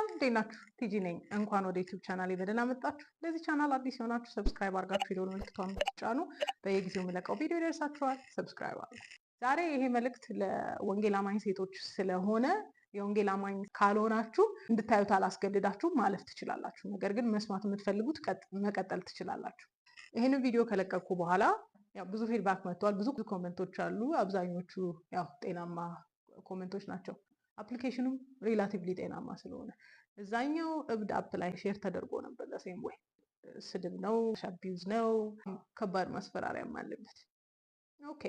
እንዴት ናችሁ? ቲጂ ነኝ። እንኳን ወደ ዩቲዩብ ቻናል በደህና መጣችሁ። ለዚህ ቻናል አዲስ የሆናችሁ ሰብስክራይብ አድርጋችሁ የደወል ምልክቷን ብትጫኑ በየጊዜው የሚለቀው ቪዲዮ ይደርሳችኋል። ሰብስክራይብ አድርጉ። ዛሬ ይሄ መልእክት ለወንጌል አማኝ ሴቶች ስለሆነ የወንጌል አማኝ ካልሆናችሁ እንድታዩት አላስገድዳችሁም፣ ማለፍ ትችላላችሁ። ነገር ግን መስማት የምትፈልጉት መቀጠል ትችላላችሁ። ይህንን ቪዲዮ ከለቀቅኩ በኋላ ብዙ ፊድባክ መጥቷል። ብዙ ኮመንቶች አሉ። አብዛኞቹ ጤናማ ኮመንቶች ናቸው። አፕሊኬሽኑም ሪላቲቭሊ ጤናማ ስለሆነ እዛኛው እብድ አፕ ላይ ሼር ተደርጎ ነበር። ለሴም ወይ ስድብ ነው፣ አቢዩዝ ነው፣ ከባድ ማስፈራሪያም አለበት። ኦኬ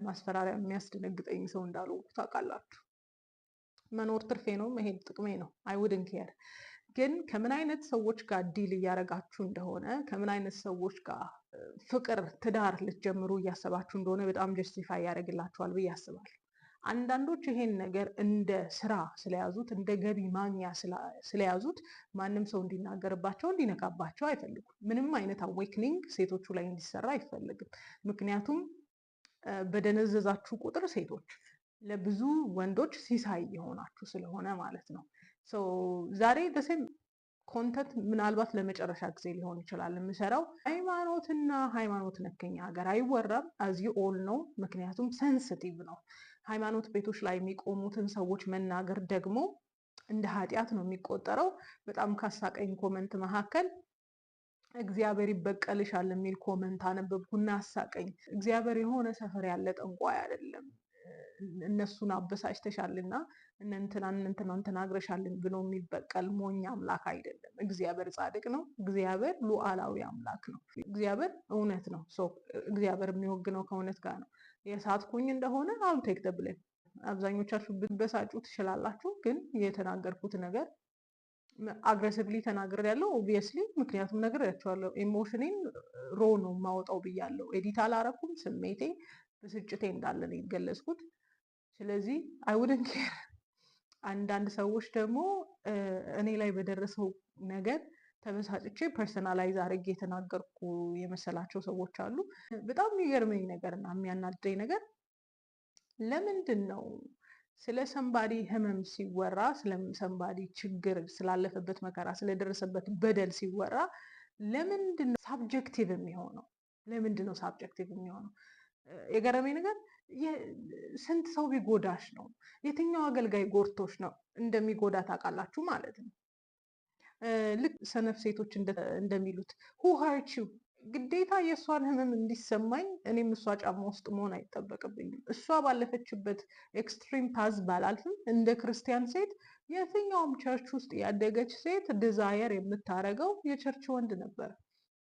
ማስፈራሪያ የሚያስደነግጠኝ ሰው እንዳልሆንኩ ታውቃላችሁ። መኖር ትርፌ ነው፣ መሄድ ጥቅሜ ነው። አይ ውድን ኬር። ግን ከምን አይነት ሰዎች ጋር ዲል እያደረጋችሁ እንደሆነ፣ ከምን አይነት ሰዎች ጋር ፍቅር፣ ትዳር ልትጀምሩ እያሰባችሁ እንደሆነ በጣም ጀስቲፋይ ያደርግላችኋል ብዬ አስባለሁ። አንዳንዶች ይሄን ነገር እንደ ስራ ስለያዙት፣ እንደ ገቢ ማግኛ ስለያዙት ማንም ሰው እንዲናገርባቸው፣ እንዲነቃባቸው አይፈልጉም። ምንም አይነት አዌክኒንግ ሴቶቹ ላይ እንዲሰራ አይፈልግም። ምክንያቱም በደነዘዛችሁ ቁጥር ሴቶች ለብዙ ወንዶች ሲሳይ የሆናችሁ ስለሆነ ማለት ነው። ዛሬ ደሴም ኮንተንት ምናልባት ለመጨረሻ ጊዜ ሊሆን ይችላል የምሰራው። ሃይማኖትና ሃይማኖት ነከኛ ሀገር አይወራም አዚ ኦል ነው። ምክንያቱም ሴንሲቲቭ ነው። ሃይማኖት ቤቶች ላይ የሚቆሙትን ሰዎች መናገር ደግሞ እንደ ኃጢአት ነው የሚቆጠረው። በጣም ካሳቀኝ ኮመንት መካከል እግዚአብሔር ይበቀልሻል የሚል ኮመንት አነበብኩና አሳቀኝ። እግዚአብሔር የሆነ ሰፈር ያለ ጠንቋይ አይደለም፣ እነሱን አበሳጭተሻልና እንተናን ተናግረሻልን ብሎ የሚበቀል ሞኝ አምላክ አይደለም። እግዚአብሔር ጻድቅ ነው። እግዚአብሔር ሉዓላዊ አምላክ ነው። እግዚአብሔር እውነት ነው። እግዚአብሔር የሚወግነው ከእውነት ጋር ነው። የሳትኩኝ እንደሆነ አሁን ቴክ ደ ብሌም። አብዛኞቻችሁ ብትበሳጩ ትችላላችሁ፣ ግን የተናገርኩት ነገር አግሬሲቭሊ ተናግሬ ያለው ኦብቪየስሊ፣ ምክንያቱም ነግሬያቸዋለሁ። ኢሞሽኔን ሮ ነው የማወጣው ብያለሁ። ኤዲት አላረኩም። ስሜቴ ብስጭቴ እንዳለ ነው የገለጽኩት። ስለዚህ አይ ውድንት ኬር። አንዳንድ ሰዎች ደግሞ እኔ ላይ በደረሰው ነገር ተበሳጭቼ ፐርሰናላይዝ አድርጌ የተናገርኩ የመሰላቸው ሰዎች አሉ። በጣም የሚገርመኝ ነገር እና የሚያናድደኝ ነገር ለምንድን ነው ስለ ሰንባዲ ህመም ሲወራ፣ ስለ ሰንባዲ ችግር፣ ስላለፈበት መከራ፣ ስለደረሰበት በደል ሲወራ ለምንድን ነው ሳብጀክቲቭ የሚሆነው? ለምንድን ነው ሳብጀክቲቭ የሚሆነው? የገረመኝ ነገር ስንት ሰው ቢጎዳሽ ነው? የትኛው አገልጋይ ጎርቶች ነው እንደሚጎዳ ታውቃላችሁ ማለት ነው። ልክ ሰነፍ ሴቶች እንደሚሉት who hurt you? ግዴታ የእሷን ህመም እንዲሰማኝ እኔም እሷ ጫማ ውስጥ መሆን አይጠበቅብኝም። እሷ ባለፈችበት ኤክስትሪም ፓዝ ባላልፍም እንደ ክርስቲያን ሴት የትኛውም ቸርች ውስጥ ያደገች ሴት ዲዛየር የምታደርገው የቸርች ወንድ ነበረ፣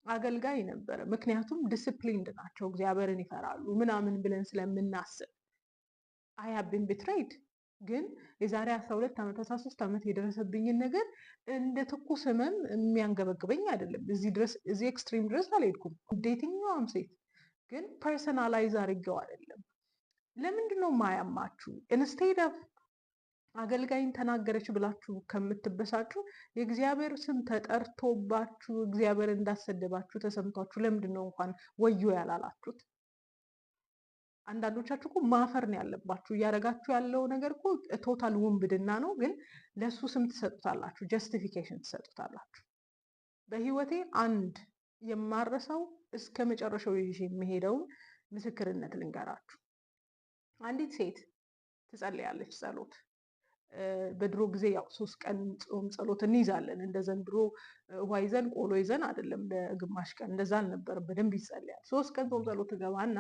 አገልጋይ ነበረ። ምክንያቱም ዲስፕሊንድ ናቸው፣ እግዚአብሔርን ይፈራሉ ምናምን ብለን ስለምናስብ። አይ ሃቭ ቢን ቢትሬይድ። ግን የዛሬ 12 ዓመት 13 ዓመት የደረሰብኝን ነገር እንደ ትኩስ ህመም የሚያንገበግበኝ አይደለም። እዚህ ኤክስትሪም ድረስ አልሄድኩም እንደ የትኛውም ሴት። ግን ፐርሰናላይዝ አድርጌው አይደለም። ለምንድን ነው ማያማችሁ? ኢንስቴድ ኦፍ አገልጋይን ተናገረች ብላችሁ ከምትበሳጩ የእግዚአብሔር ስም ተጠርቶባችሁ እግዚአብሔር እንዳሰደባችሁ ተሰምቷችሁ ለምንድን ነው እንኳን ወዮ ያላላችሁት? አንዳንዶቻችሁ እኮ ማፈር ነው ያለባችሁ። እያደረጋችሁ ያለው ነገር እኮ ቶታል ውንብድና ነው። ግን ለእሱ ስም ትሰጡታላችሁ፣ ጀስቲፊኬሽን ትሰጡታላችሁ። በህይወቴ አንድ የማረሰው እስከ መጨረሻው ይዤ የሚሄደውን ምስክርነት ልንገራችሁ። አንዲት ሴት ትጸልያለች ጸሎት። በድሮ ጊዜ 3 ቀን ጾም ጸሎት እንይዛለን። እንደ ዘንድሮ ውሃ ይዘን ቆሎ ይዘን አይደለም፣ ለግማሽ ቀን እንደዛ አልነበረም። በደንብ ይጸልያል። 3 ቀን ጾም ጸሎት ትገባና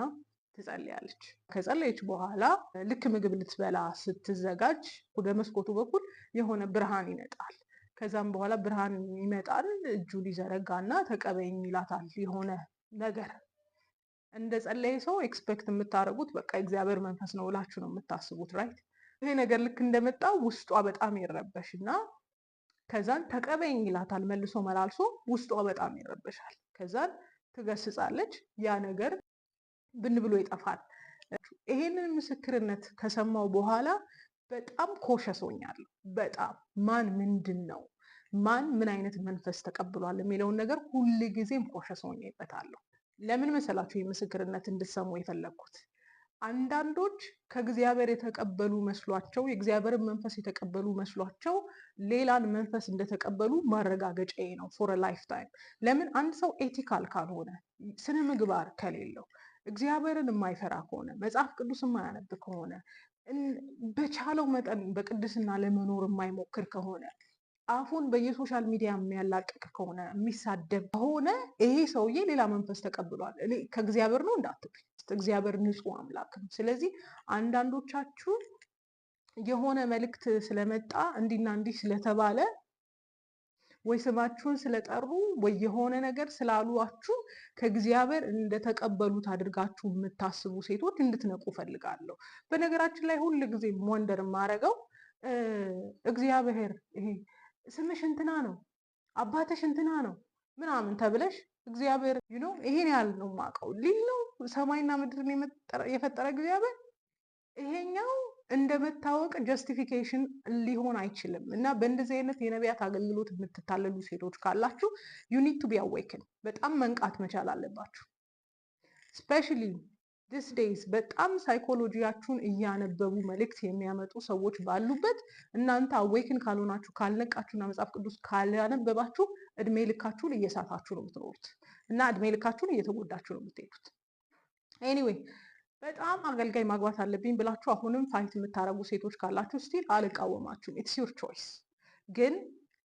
ትጸልያለች። ከጸለየች በኋላ ልክ ምግብ ልትበላ ስትዘጋጅ ወደ መስኮቱ በኩል የሆነ ብርሃን ይመጣል። ከዛም በኋላ ብርሃን ይመጣል፣ እጁን ይዘረጋና ተቀበይኝ ይላታል። የሆነ ነገር እንደ ጸለየ ሰው ኤክስፔክት የምታደርጉት በቃ እግዚአብሔር መንፈስ ነው ብላችሁ ነው የምታስቡት፣ ራይት? ይሄ ነገር ልክ እንደመጣ ውስጧ በጣም ይረበሽ እና ከዛን ተቀበይኝ ይላታል መልሶ መላልሶ፣ ውስጧ በጣም ይረበሻል። ከዛን ትገስጻለች። ያ ነገር ብን ብሎ ይጠፋል። ይሄንን ምስክርነት ከሰማው በኋላ በጣም ኮሸስ ሆኛለሁ። በጣም ምንድን ነው ምን አይነት መንፈስ ተቀብሏል የሚለውን ነገር ሁል ጊዜም ኮሸስ ሆኜበታለሁ። ለምን መሰላችሁ ይህ ምስክርነት እንድሰሙ የፈለግኩት? አንዳንዶች ከእግዚአብሔር የተቀበሉ መስሏቸው የእግዚአብሔርን መንፈስ የተቀበሉ መስሏቸው ሌላን መንፈስ እንደተቀበሉ ማረጋገጫዬ ነው ፎር ላይፍ ታይም። ለምን አንድ ሰው ኤቲካል ካልሆነ፣ ስነ ምግባር ከሌለው፣ እግዚአብሔርን የማይፈራ ከሆነ፣ መጽሐፍ ቅዱስ የማያነብ ከሆነ፣ በቻለው መጠን በቅድስና ለመኖር የማይሞክር ከሆነ፣ አፉን በየሶሻል ሚዲያ የሚያላቅቅ ከሆነ፣ የሚሳደብ ከሆነ ይሄ ሰውዬ ሌላ መንፈስ ተቀብሏል። እኔ ከእግዚአብሔር ነው እንዳትሉኝ፣ እግዚአብሔር ንጹሕ አምላክ ነው። ስለዚህ አንዳንዶቻችሁ የሆነ መልእክት ስለመጣ እንዲና እንዲህ ስለተባለ ወይ ስማችሁን ስለጠሩ ወይ የሆነ ነገር ስላሏችሁ ከእግዚአብሔር እንደተቀበሉት አድርጋችሁ የምታስቡ ሴቶች እንድትነቁ ፈልጋለሁ። በነገራችን ላይ ሁል ጊዜ ወንደር የማደርገው እግዚአብሔር ይሄ ስምሽ እንትና ነው፣ አባትሽ እንትና ነው ምናምን ተብለሽ እግዚአብሔር ይሄን ያህል ነው የማውቀው ሊል ነው ሰማይና ምድርን የፈጠረ እግዚአብሔር። ይሄኛው እንደ መታወቅ ጀስቲፊኬሽን ሊሆን አይችልም። እና በእንደዚህ አይነት የነቢያት አገልግሎት የምትታለሉ ሴቶች ካላችሁ ዩ ኒድ ቱ ቢ አዌክን፣ በጣም መንቃት መቻል አለባችሁ። ስፔሻሊ ዲስ ዴይዝ በጣም ሳይኮሎጂያችሁን እያነበቡ መልእክት የሚያመጡ ሰዎች ባሉበት እናንተ አዌክን ካልሆናችሁ፣ ካልነቃችሁና መጽሐፍ ቅዱስ ካላነበባችሁ እድሜ ልካችሁን እየሳታችሁ ነው የምትኖሩት እና እድሜ ልካችሁን እየተጎዳችሁ ነው የምትሄዱት። ኤኒዌይ በጣም አገልጋይ ማግባት አለብኝ ብላችሁ አሁንም ፋይት የምታደርጉ ሴቶች ካላችሁ ስቲል አልቃወማችሁም። ኢትስ ዩር ቾይስ። ግን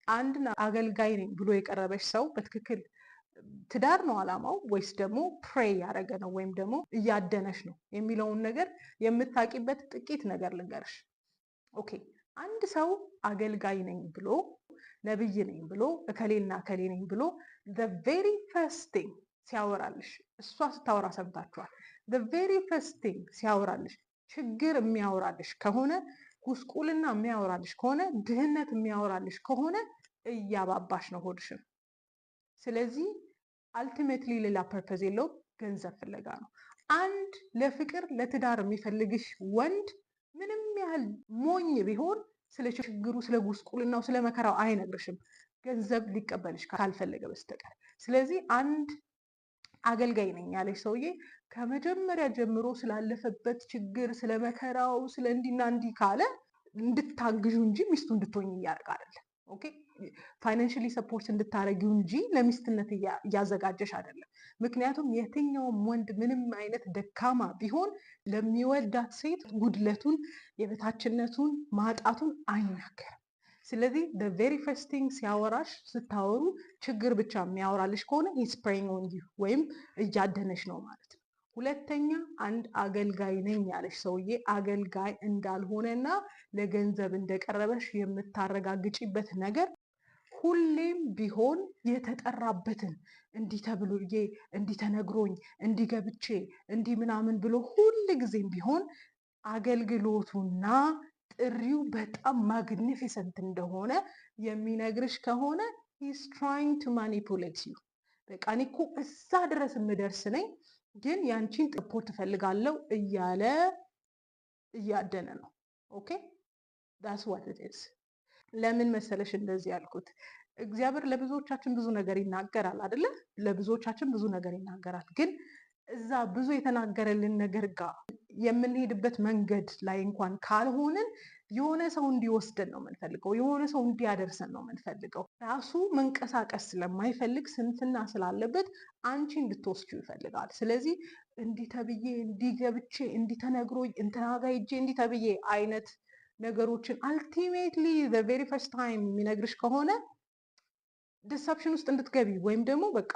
አንድን አገልጋይ ነኝ ብሎ የቀረበች ሰው በትክክል ትዳር ነው አላማው ወይስ ደግሞ ፕሬይ ያደረገ ነው ወይም ደግሞ እያደነሽ ነው የሚለውን ነገር የምታቂበት ጥቂት ነገር ልንገርሽ። ኦኬ፣ አንድ ሰው አገልጋይ ነኝ ብሎ ነብይ ነኝ ብሎ እከሌና እከሌ ነኝ ብሎ the very first thing ሲያወራልሽ፣ እሷ ስታወራ ሰምታችኋል። the very first thing ሲያወራልሽ ችግር የሚያወራልሽ ከሆነ፣ ጉስቁልና የሚያወራልሽ ከሆነ፣ ድህነት የሚያወራልሽ ከሆነ እያባባሽ ነው ሆድሽን። ስለዚህ አልቲሜትሊ ሌላ ፐርፐዝ የለውም፣ ገንዘብ ፍለጋ ነው። አንድ ለፍቅር ለትዳር የሚፈልግሽ ወንድ ምንም ያህል ሞኝ ቢሆን ስለ ችግሩ፣ ስለ ጉስቁልናው፣ ስለ መከራው አይነግርሽም ገንዘብ ሊቀበልሽ ካልፈለገ በስተቀር። ስለዚህ አንድ አገልጋይ ነኝ ያለሽ ሰውዬ ከመጀመሪያ ጀምሮ ስላለፈበት ችግር፣ ስለ መከራው፣ ስለ እንዲና እንዲህ ካለ እንድታግዡ እንጂ ሚስቱ እንድትሆኝ እያደረግ አይደለም። ኦኬ፣ ፋይናንሽሊ ሰፖርት እንድታረጊው እንጂ ለሚስትነት እያዘጋጀሽ አይደለም። ምክንያቱም የትኛውም ወንድ ምንም አይነት ደካማ ቢሆን ለሚወዳት ሴት ጉድለቱን፣ የበታችነቱን፣ ማጣቱን አይናገርም። ስለዚህ the very first thing ሲያወራሽ፣ ስታወሩ ችግር ብቻ የሚያወራልሽ ከሆነ he's preying on you ወይም እያደነሽ ነው ማለት ነው። ሁለተኛ፣ አንድ አገልጋይ ነኝ ያለሽ ሰውዬ አገልጋይ እንዳልሆነና ለገንዘብ እንደቀረበሽ የምታረጋግጪበት ነገር ሁሌም ቢሆን የተጠራበትን እንዲህ ተብሎዬ፣ እንዲህ ተነግሮኝ፣ እንዲህ ገብቼ፣ እንዲህ ምናምን ብሎ ሁል ጊዜም ቢሆን አገልግሎቱና ጥሪው በጣም ማግኒፊሰንት እንደሆነ የሚነግርሽ ከሆነ he's trying to manipulate you። በቃ እኔ እኮ እዛ ድረስ የምደርስ ነኝ ግን ያንቺን ጥፖርት እፈልጋለሁ እያለ እያደነ ነው። ኦኬ that's what it is። ለምን መሰለሽ እንደዚህ ያልኩት? እግዚአብሔር ለብዙዎቻችን ብዙ ነገር ይናገራል አይደለ? ለብዙዎቻችን ብዙ ነገር ይናገራል። ግን እዛ ብዙ የተናገረልን ነገር ጋር የምንሄድበት መንገድ ላይ እንኳን ካልሆንን የሆነ ሰው እንዲወስደን ነው የምንፈልገው፣ የሆነ ሰው እንዲያደርሰን ነው የምንፈልገው። ራሱ መንቀሳቀስ ስለማይፈልግ ስንፍና ስላለበት አንቺ እንድትወስጂው ይፈልጋል። ስለዚህ እንዲህ ተብዬ፣ እንዲህ ገብቼ፣ እንዲህ ተነግሮኝ፣ እንትና ጋ ሄጄ እንዲህ ተብዬ አይነት ነገሮችን አልቲሜትሊ ዘ ቬሪ ፈርስት ታይም የሚነግርሽ ከሆነ ዲሰፕሽን ውስጥ እንድትገቢ ወይም ደግሞ በቃ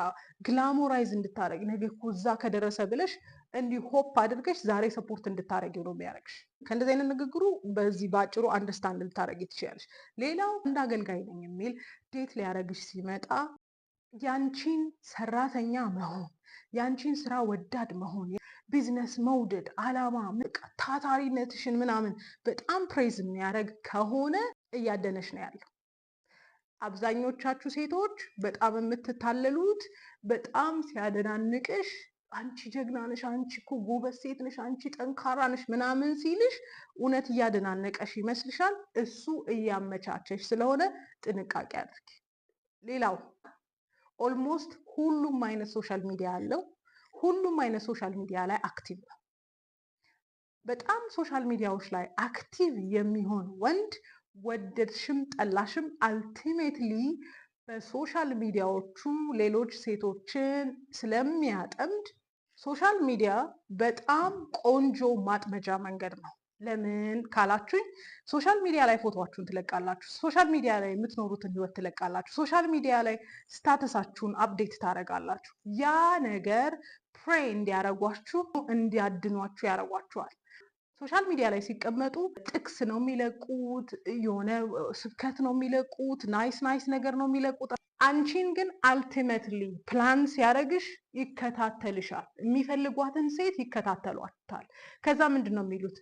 ግላሞራይዝ እንድታረጊ ነገ እኮ እዛ ከደረሰ ብለሽ እንዲህ ሆፕ አድርገሽ ዛሬ ሰፖርት እንድታረጊው ነው የሚያደርግሽ። ከእንደዚህ አይነት ንግግሩ በዚህ በአጭሩ አንደርስታንድ ልታረጊ ትችላለሽ። ሌላው እንደ አገልጋይ ነኝ የሚል ዴት ሊያረግሽ ሲመጣ ያንቺን ሰራተኛ መሆን፣ ያንቺን ስራ ወዳድ መሆን፣ ቢዝነስ መውደድ፣ አላማ፣ ታታሪነትሽን ምናምን በጣም ፕሬዝ የሚያደርግ ከሆነ እያደነሽ ነው ያለው። አብዛኞቻችሁ ሴቶች በጣም የምትታለሉት በጣም ሲያደናንቅሽ፣ አንቺ ጀግና ነሽ፣ አንቺ እኮ ጎበዝ ሴት ነሽ፣ አንቺ ጠንካራ ነሽ ምናምን ሲልሽ እውነት እያደናነቀሽ ይመስልሻል። እሱ እያመቻቸሽ ስለሆነ ጥንቃቄ አድርጊ። ሌላው ኦልሞስት ሁሉም አይነት ሶሻል ሚዲያ አለው። ሁሉም አይነት ሶሻል ሚዲያ ላይ አክቲቭ ነው። በጣም ሶሻል ሚዲያዎች ላይ አክቲቭ የሚሆን ወንድ ወደድሽም ጠላሽም አልቲሜትሊ በሶሻል ሚዲያዎቹ ሌሎች ሴቶችን ስለሚያጠምድ ሶሻል ሚዲያ በጣም ቆንጆ ማጥመጃ መንገድ ነው። ለምን ካላችሁኝ ሶሻል ሚዲያ ላይ ፎቶዋችሁን ትለቃላችሁ። ሶሻል ሚዲያ ላይ የምትኖሩትን ህይወት ትለቃላችሁ። ሶሻል ሚዲያ ላይ ስታተሳችሁን አፕዴት ታደርጋላችሁ። ያ ነገር ፕሬይ እንዲያደርጓችሁ እንዲያድኗችሁ ያደርጓችኋል። ሶሻል ሚዲያ ላይ ሲቀመጡ ጥቅስ ነው የሚለቁት፣ የሆነ ስብከት ነው የሚለቁት፣ ናይስ ነገር ነው የሚለቁት። አንቺን ግን አልቲሜትሊ ፕላን ሲያደርግሽ ይከታተልሻል። የሚፈልጓትን ሴት ይከታተሏታል። ከዛ ምንድን ነው የሚሉት?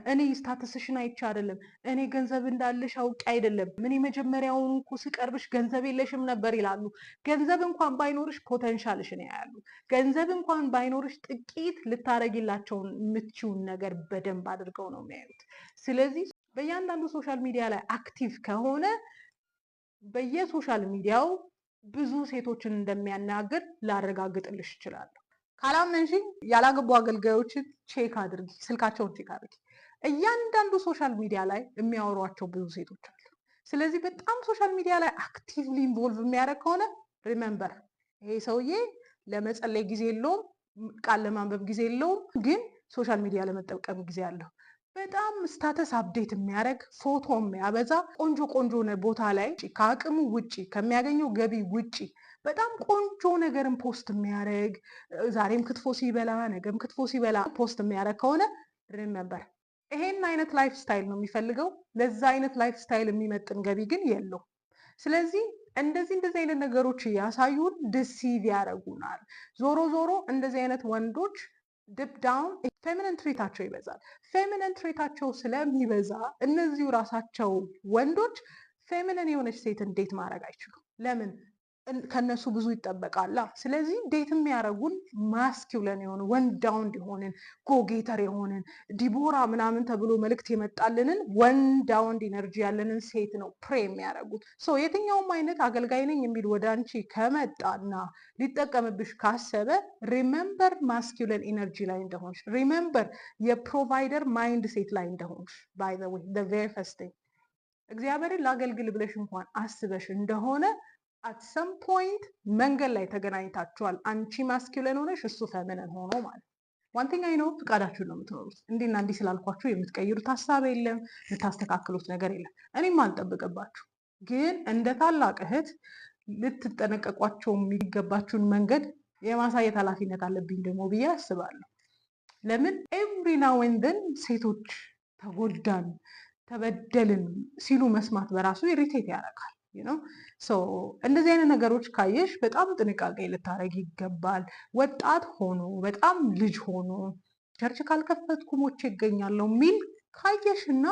እኔ ስታተስሽን አይቼ አይደለም፣ እኔ ገንዘብ እንዳለሽ አውቄ አይደለም፣ ምን መጀመሪያውን እኮ ስቀርብሽ ገንዘብ የለሽም ነበር ይላሉ። ገንዘብ እንኳን ባይኖርሽ ፖተንሻልሽን ያያሉ። ገንዘብ እንኳን ባይኖርሽ ጥቂት ልታረጊላቸው የምትችውን ነገር በደንብ አድርገው ነው የሚያዩት። ስለዚህ በእያንዳንዱ ሶሻል ሚዲያ ላይ አክቲቭ ከሆነ በየሶሻል ሚዲያው ብዙ ሴቶችን እንደሚያናግር ላረጋግጥልሽ እችላለሁ። ካላመንሽኝ ያላገቡ አገልጋዮችን ቼክ አድርጊ፣ ስልካቸውን ቼክ አድርጊ። እያንዳንዱ ሶሻል ሚዲያ ላይ የሚያወሯቸው ብዙ ሴቶች አሉ። ስለዚህ በጣም ሶሻል ሚዲያ ላይ አክቲቭሊ ኢንቮልቭ የሚያደርግ ከሆነ ሪሜምበር፣ ይሄ ሰውዬ ለመጸለይ ጊዜ የለውም፣ ቃል ለማንበብ ጊዜ የለውም፣ ግን ሶሻል ሚዲያ ለመጠቀም ጊዜ አለው። በጣም ስታተስ አፕዴት የሚያደርግ ፎቶ የሚያበዛ ቆንጆ ቦታ ላይ ከአቅሙ ውጪ ከሚያገኘው ገቢ ውጪ በጣም ቆንጆ ነገርን ፖስት የሚያደርግ ዛሬም ክትፎ ሲበላ ነገም ክትፎ ሲበላ ፖስት የሚያደርግ ከሆነ ሪሜምበር ይሄን አይነት ላይፍ ስታይል ነው የሚፈልገው። ለዛ አይነት ላይፍ ስታይል የሚመጥን ገቢ ግን የለው። ስለዚህ እንደዚህ አይነት ነገሮች እያሳዩን ዲሲቭ ያደርጉናል። ዞሮ እንደዚህ አይነት ወንዶች ዲፕ ዳውን ፌሚኒን ትሬታቸው ይበዛል። ፌሚኒን ትሬታቸው ስለሚበዛ እነዚሁ ራሳቸው ወንዶች ፌሚኒን የሆነች ሴት እንዴት ማድረግ አይችሉም? ለምን? ከነሱ ብዙ ይጠበቃላ። ስለዚህ ዴት የሚያደርጉን ማስኪውለን የሆነ ወንዳውንድ የሆንን ጎጌተር የሆንን ዲቦራ ምናምን ተብሎ መልእክት የመጣልንን ወንዳውንድ ኢነርጂ ያለንን ሴት ነው ፕሬ የሚያደርጉት። የትኛውም አይነት አገልጋይ ነኝ የሚል ወደ አንቺ ከመጣና ሊጠቀምብሽ ካሰበ ሪሜምበር ማስኪውለን ኢነርጂ ላይ እንደሆንሽ፣ ሪሜምበር የፕሮቫይደር ማይንድ ሴት ላይ እንደሆንሽ። ባይ ዘ ዌይ ዘ ቬሪ ፈርስት ቲንግ እግዚአብሔርን ላገልግል ብለሽ እንኳን አስበሽ እንደሆነ አት ሰም ፖይንት መንገድ ላይ ተገናኝታችኋል። አንቺ ማስኪውለን ሆነሽ እሱ ፌሚኒን ሆኖ ማለት ዋንተኛ ነው። ፍቃዳችሁን ነው የምትኖሩት። እንዲና እንዲህ ስላልኳችሁ የምትቀይሩት ሀሳብ የለም፣ የምታስተካክሉት ነገር የለም። እኔም አልጠብቅባችሁ፣ ግን እንደ ታላቅ እህት ልትጠነቀቋቸው የሚገባችሁን መንገድ የማሳየት ኃላፊነት አለብኝ ደግሞ ብዬ አስባለሁ። ለምን ኤቭሪ ናው ኤንድ ዘን ሴቶች ተጎዳን ተበደልን ሲሉ መስማት በራሱ ኢሪቴት ያደርጋል። እንደዚህ አይነት ነገሮች ካየሽ በጣም ጥንቃቄ ልታደርግ ይገባል። ወጣት ሆኖ በጣም ልጅ ሆኖ ቸርች ካልከፈትኩ ሞቼ ይገኛለሁ የሚል ካየሽ እና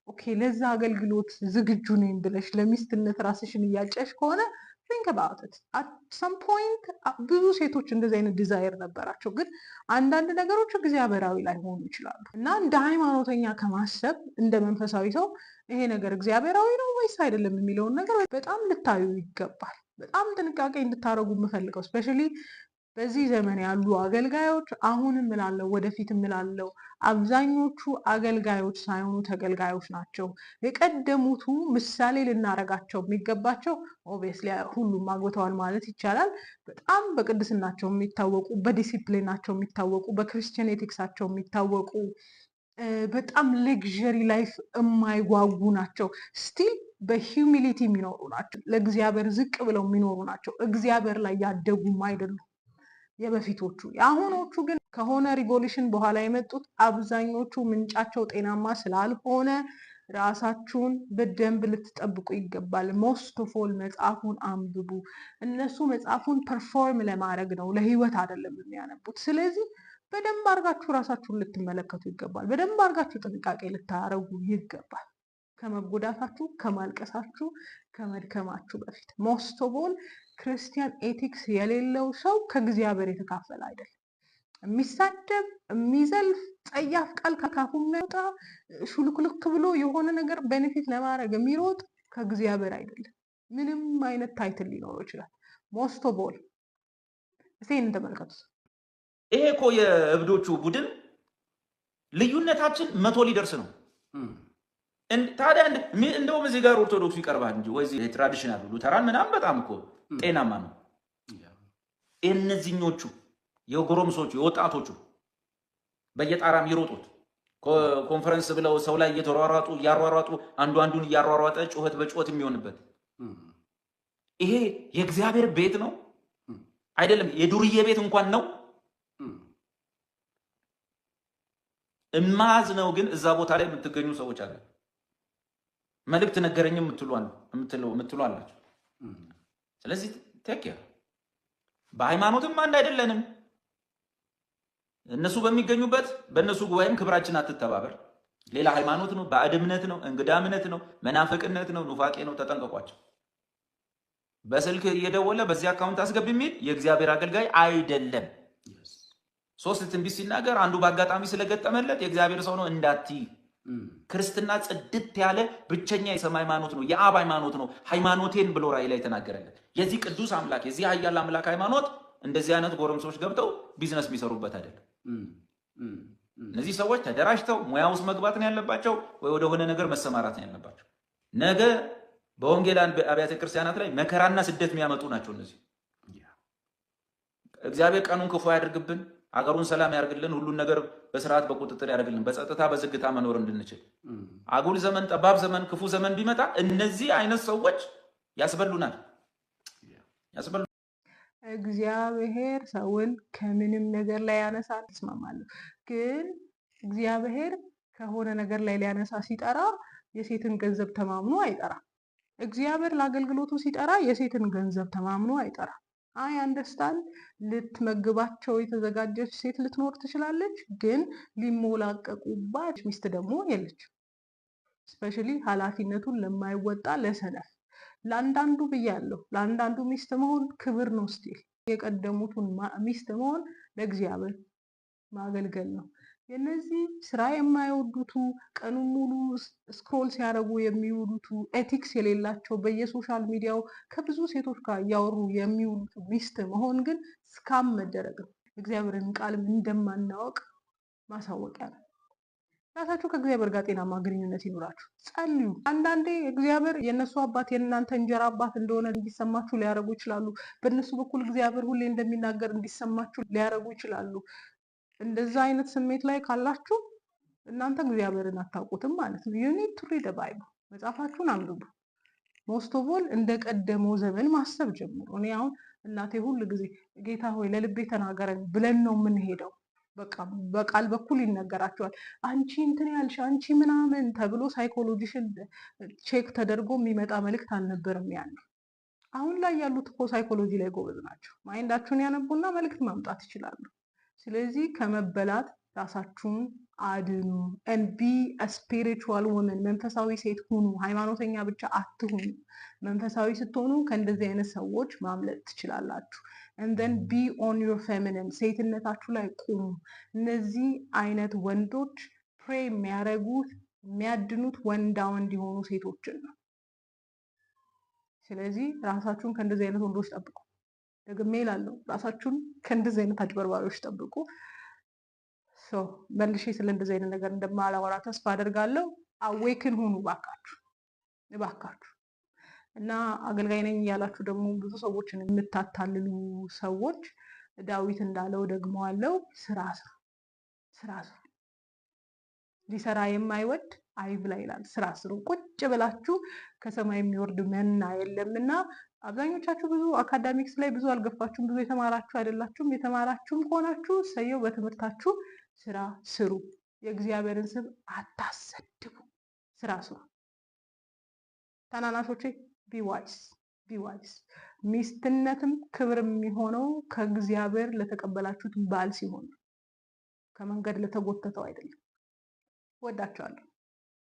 ኦኬ ለዛ አገልግሎት ዝግጁ ነኝ ብለሽ ለሚስትነት ራስሽን እያጨሽ ከሆነ think about it. at some point ብዙ ሴቶች እንደዚህ አይነት ዲዛይር ነበራቸው፣ ግን አንዳንድ ነገሮች እግዚአብሔራዊ ላይ ሆኑ ይችላሉ እና እንደ ሃይማኖተኛ ከማሰብ እንደ መንፈሳዊ ሰው ይሄ ነገር እግዚአብሔራዊ ነው ወይስ አይደለም የሚለውን ነገር በጣም ልታዩ ይገባል። በጣም ጥንቃቄ እንድታደርጉ የምፈልገው ስፔሻሊ በዚህ ዘመን ያሉ አገልጋዮች፣ አሁንም እላለሁ ወደፊት እላለሁ፣ አብዛኞቹ አገልጋዮች ሳይሆኑ ተገልጋዮች ናቸው። የቀደሙቱ ምሳሌ ልናረጋቸው የሚገባቸው ኦብቪየስሊ ሁሉም አግብተዋል ማለት ይቻላል። በጣም በቅድስናቸው የሚታወቁ፣ በዲሲፕሊናቸው የሚታወቁ፣ በክርስቲያን ኤቲክሳቸው የሚታወቁ፣ በጣም ሌግዠሪ ላይፍ የማይጓጉ ናቸው። ስቲል በሂዩሚሊቲ የሚኖሩ ናቸው። ለእግዚአብሔር ዝቅ ብለው የሚኖሩ ናቸው። እግዚአብሔር ላይ ያደጉም አይደሉም የበፊቶቹ። የአሁኖቹ ግን ከሆነ ሪቮሉሽን በኋላ የመጡት አብዛኞቹ ምንጫቸው ጤናማ ስላልሆነ ራሳችሁን በደንብ ልትጠብቁ ይገባል። ሞስት ኦፍ ኦል መጽሐፉን አንብቡ። እነሱ መጽሐፉን ፐርፎርም ለማድረግ ነው፣ ለህይወት አይደለም የሚያነቡት። ስለዚህ በደንብ አድርጋችሁ ራሳችሁን ልትመለከቱ ይገባል። በደንብ አድርጋችሁ ጥንቃቄ ልታረጉ ይገባል። ከመጎዳታችሁ፣ ከማልቀሳችሁ፣ ከመድከማችሁ በፊት ሞስት ኦፍ ኦል ክርስቲያን ኤቲክስ የሌለው ሰው ከእግዚአብሔር የተካፈለ አይደለም። የሚሳደብ የሚዘልፍ ጸያፍ ቃል ከካፉ የሚወጣ ሹልክልክ ብሎ የሆነ ነገር ቤኔፊት ለማድረግ የሚሮጥ ከእግዚአብሔር አይደለም። ምንም አይነት ታይትል ሊኖረው ይችላል። ሞስት ኦፍ ኦል እሴን ተመልከቱት። ይሄ እኮ የእብዶቹ ቡድን ልዩነታችን 100 ሊደርስ ነው። ታዲያ እንደውም እዚህ ጋር ኦርቶዶክሱ ይቀርባል እንጂ ወይ ትራዲሽናል ሉተራን ምናምን በጣም እኮ ጤናማ ነው። እነዚህኞቹ የጎረምሶቹ የወጣቶቹ በየጣራ የሚሮጡት ኮንፈረንስ ብለው ሰው ላይ እያሯሯጡ አንዱ አንዱን እያሯሯጠ ጩኸት በጩኸት የሚሆንበት ይሄ የእግዚአብሔር ቤት ነው አይደለም፣ የዱርዬ ቤት እንኳን ነው። እማዝ ነው ግን እዛ ቦታ ላይ የምትገኙ ሰዎች አለ መልእክት ነገረኝ የምትሉ አላቸው። ስለዚህ ቴክያ በሃይማኖትም አንድ አይደለንም። እነሱ በሚገኙበት በእነሱ ጉባኤም ክብራችን አትተባበር። ሌላ ሃይማኖት ነው፣ ባዕድ እምነት ነው፣ እንግዳ እምነት ነው፣ መናፍቅነት ነው፣ ኑፋቄ ነው። ተጠንቀቋቸው። በስልክ እየደወለ በዚህ አካውንት አስገብ የሚል የእግዚአብሔር አገልጋይ አይደለም። 3 ትንቢት ሲናገር አንዱ በአጋጣሚ ስለገጠመለት የእግዚአብሔር ሰው ነው እንዳትይ። ክርስትና ጽድት ያለ ብቸኛ የሰማይ ሃይማኖት ነው፣ የአብ ሃይማኖት ነው። ሃይማኖቴን ብሎ ራእይ ላይ ተናገረለት። የዚህ ቅዱስ አምላክ የዚህ ኃያል አምላክ ሃይማኖት እንደዚህ አይነት ጎረምሶች ገብተው ቢዝነስ የሚሰሩበት አይደለም። እነዚህ ሰዎች ተደራጅተው ሙያ ውስጥ መግባት ነው ያለባቸው፣ ወይ ወደሆነ ነገር መሰማራት ነው ያለባቸው። ነገ በወንጌላን አብያተ ክርስቲያናት ላይ መከራና ስደት የሚያመጡ ናቸው እነዚህ። እግዚአብሔር ቀኑን ክፉ ያድርግብን፣ አገሩን ሰላም ያርግልን፣ ሁሉን ነገር በስርዓት በቁጥጥር ያርግልን፣ በጸጥታ በዝግታ መኖር እንድንችል። አጉል ዘመን፣ ጠባብ ዘመን፣ ክፉ ዘመን ቢመጣ እነዚህ አይነት ሰዎች ያስበሉናል። እግዚአብሔር ሰውን ከምንም ነገር ላይ ያነሳል። እስማማለሁ። ግን እግዚአብሔር ከሆነ ነገር ላይ ሊያነሳ ሲጠራ የሴትን ገንዘብ ተማምኖ አይጠራም። እግዚአብሔር ለአገልግሎቱ ሲጠራ የሴትን ገንዘብ ተማምኖ አይጠራም። አይ አንደርስታንድ። ልትመግባቸው የተዘጋጀች ሴት ልትኖር ትችላለች፣ ግን ሊሞላቀቁባት ሚስት ደግሞ የለችም። ስፔሻሊ ኃላፊነቱን ለማይወጣ ለሰነፍ። ለአንዳንዱ ብያለሁ፣ ለአንዳንዱ ሚስት መሆን ክብር ነው። ስቲል የቀደሙትን ሚስት መሆን ለእግዚአብሔር ማገልገል ነው። የነዚህ ስራ የማይወዱቱ ቀኑን ሙሉ ስክሮል ሲያደርጉ የሚውሉቱ ኤቲክስ የሌላቸው በየሶሻል ሚዲያው ከብዙ ሴቶች ጋር እያወሩ የሚውሉቱ ሚስት መሆን ግን ስካም መደረግ ነው። እግዚአብሔርን ቃልም እንደማናወቅ ማሳወቂያ ነው። ራሳችሁ ከእግዚአብሔር ጋር ጤናማ ግንኙነት ይኖራችሁ፣ ጸልዩ። አንዳንዴ እግዚአብሔር የእነሱ አባት የእናንተ እንጀራ አባት እንደሆነ እንዲሰማችሁ ሊያደርጉ ይችላሉ። በእነሱ በኩል እግዚአብሔር ሁሌ እንደሚናገር እንዲሰማችሁ ሊያደርጉ ይችላሉ። እንደዛ አይነት ስሜት ላይ ካላችሁ እናንተ እግዚአብሔርን አታውቁትም ማለት ነው። ዩ ኒድ ቱ ሪድ ዘ ባይብል፣ መጽሐፋችሁን አንብቡ። ሞስት ኦፍ ኦል እንደ ቀደመው ዘመን ማሰብ ጀምሩ። እኔ አሁን እናቴ ሁል ጊዜ ጌታ ሆይ ለልቤ ተናገረን ብለን ነው የምንሄደው። በቃ በቃል በኩል ይነገራቸዋል። አንቺ እንትን ያልሽ አንቺ ምናምን ተብሎ ሳይኮሎጂሽን ቼክ ተደርጎ የሚመጣ መልእክት አልነበረም ያለ። አሁን ላይ ያሉት እኮ ሳይኮሎጂ ላይ ጎበዝ ናቸው። ማይንዳችሁን ያነቡና መልእክት ማምጣት ይችላሉ። ስለዚህ ከመበላት ራሳችሁን አድኑ። and be a spiritual woman፣ መንፈሳዊ ሴት ሁኑ። ሃይማኖተኛ ብቻ አትሁኑ። መንፈሳዊ ስትሆኑ ከእንደዚህ አይነት ሰዎች ማምለጥ ትችላላችሁ። and then be on your feminine፣ ሴትነታችሁ ላይ ቁሙ። እነዚህ አይነት ወንዶች ፕሬ የሚያደርጉት የሚያድኑት ወንዳ ወንድ የሆኑ ሴቶችን ነው። ስለዚህ ራሳችሁን ከእንደዚህ አይነት ወንዶች ጠብቁ። ደግሜ እላለሁ፣ ራሳችሁን ከእንደዚህ አይነት አጭበርባሪዎች ጠብቁ። መልሼ ስለ እንደዚህ አይነት ነገር እንደማላወራ ተስፋ አደርጋለሁ። አዌክን ሁኑ ባካችሁ እባካችሁ። እና አገልጋይ ነኝ እያላችሁ ደግሞ ብዙ ሰዎችን የምታታልሉ ሰዎች ዳዊት እንዳለው ደግመዋለው፣ ስራ ስሩ፣ ስራ ስሩ። ሊሰራ የማይወድ አይብላ ይላል። ስራ ስሩ። ቁጭ ብላችሁ ከሰማይ የሚወርድ መና የለምና። አብዛኞቻችሁ ብዙ አካዳሚክስ ላይ ብዙ አልገፋችሁም፣ ብዙ የተማራችሁ አይደላችሁም። የተማራችሁም ከሆናችሁ ሰየው፣ በትምህርታችሁ ስራ ስሩ። የእግዚአብሔርን ስም አታሰድቡ። ስራ ስሩ። ታናናሾቼ ቢዋይስ ቢዋይስ። ሚስትነትም ክብር የሚሆነው ከእግዚአብሔር ለተቀበላችሁት ባል ሲሆን ከመንገድ ለተጎተተው አይደለም። ወዳችኋለሁ።